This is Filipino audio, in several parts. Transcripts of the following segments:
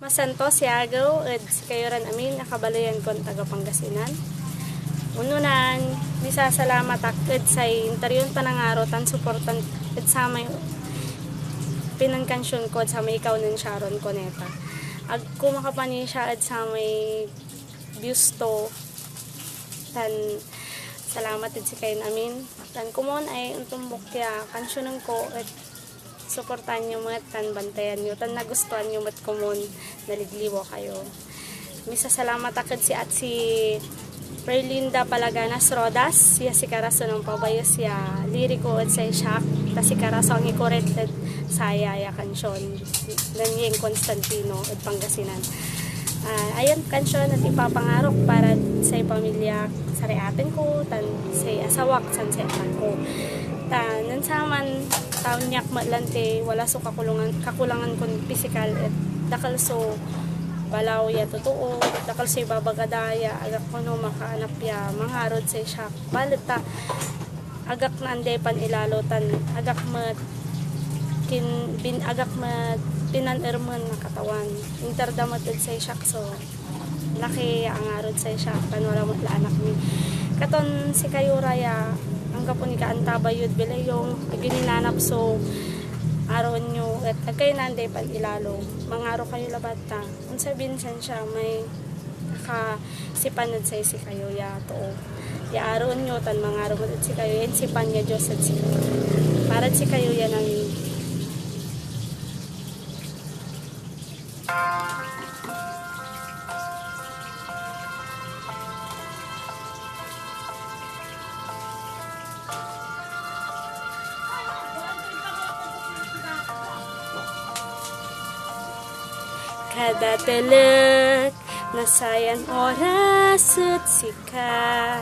Santos, Siagaw, at si kayo rin amin, nakabalayan ko ang taga Pangasinan. Ununan, misasalamat akad sa interiyon panangaro, tan suportan at sa may pinangkansyon ko at sa may ikaw ng Sharon Coneta. Ag kumakapani siya at sa may busto, tan salamat at si kayo amin. Tan kumon ay untumbok kaya kansyonan ko at suportahan nyo mat, tan bantayan nyo, tan nagustuhan nyo mat kumon, naligliwo kayo. Misasalamat akad si at si Perlinda Palaganas Rodas, siya si Karaso ng pabayo siya, liriko at sa shock, ta si Karaso ang ikorekted sa ayaya kansyon, ng yung Constantino at Pangasinan. Ayan kansyon at ipapangarok para sa pamilya, sa reatin ko, tan sa asawak, san sa ko. Tan, nansaman, taon niyak matlante, wala so kakulangan kon physical at dakal so balaw ya totoo, dakal so ibabagadaya, agak ko no makaanap ya, mangarod sa shock, balit ta, agak na andepan ilalotan, agak mat, agak mat, pinanerman na katawan, interdamat sa shock so, laki ang arod sa shock, tan wala mo anak mi. Katon si kayo raya, ang kapon ni kaantaba yun bilayong gininanap so aron nyo at kayo nanday pan ilalo mga araw kayo labata kung sabihin siya may nakasipanad sa si kayo ya to ya aron nyo tan mga araw at si kayo yan sipan niya Diyos at si kayo para si kayo yan ang kada telek nasayan oras at sika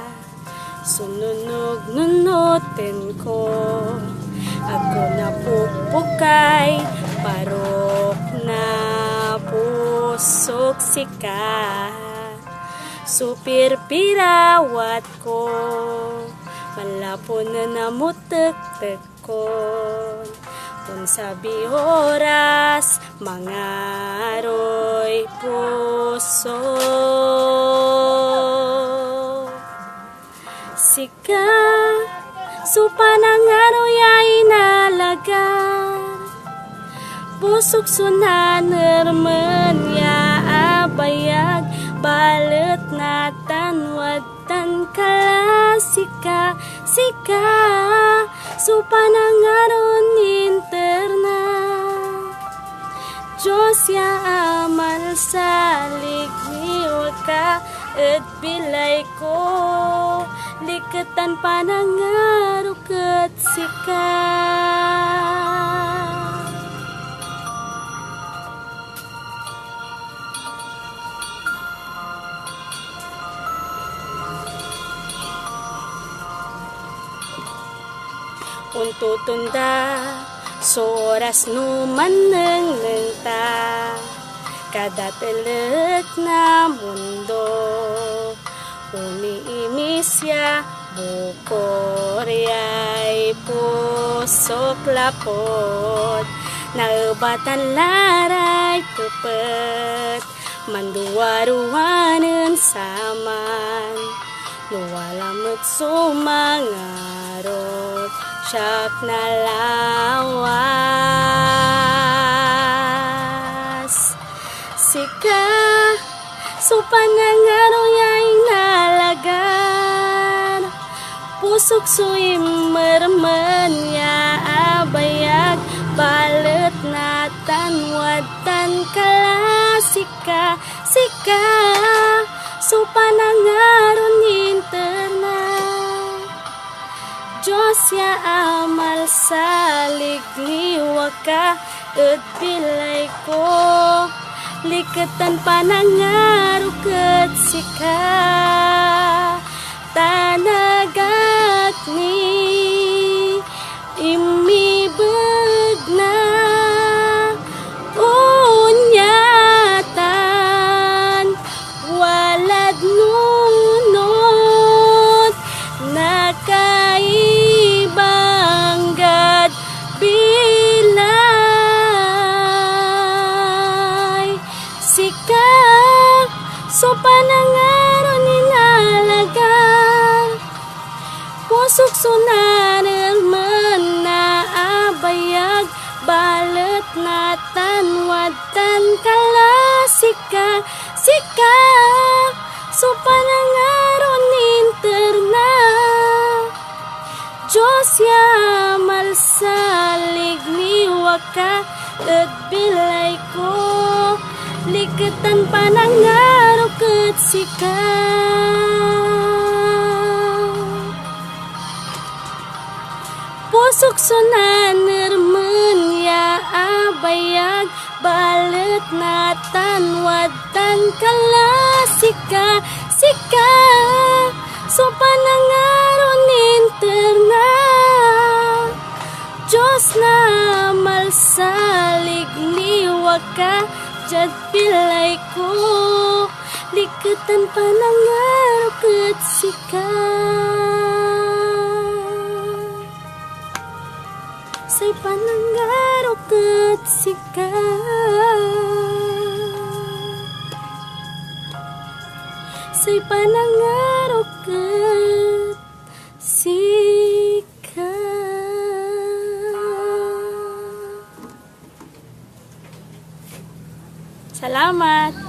sununog nunutin ko ako napupukay parok na pusok sika supir pirawat ko malapon na namutek-tek ko kung sabi oras, mga aroy puso. Sika, supa ng aroy ay nalagar. Pusok sunan herman ya abayag. Balit na tanwatan kalasika. Sika, supa ng aron interna Diyos ya amal sa ligniwa ka at bilay ko likatan pa ng arok at sika untutunda so oras numan ng lenta kada telek na mundo umiimis ya bukor yay pusok lapot naubatan laray tupet manduwaruanen saman luwalamot sumangarot siyak na lawas sika supan ng aroy ay nalagan pusok suy merman ya abayag balet na tanwatan kalasika sika supan ng aron interna Diyos ya amal sa ligniwa ka at bilay ko likatan pa ng arok at sika tanagak ni imibag na unyatan walad nunod nakaibanggad bilay sika, so panangaro ninalagan. Pusok sunaner man na abayag, balet na tanwatan kalasika, sika, so panangaro ninterna. Diyos ya malsalig ni waka, at bilay ko, likatan panangaro ket sika. Pusok sunaner men ya abayag, balet na tanwatan kalasika, sika, so panangaro ninterna. Diyos na malsalig liwag ka, jad pilay ko, likatan panangaro ket sika. Say panangaro ket sika, say panangaro ket sika. Salamat.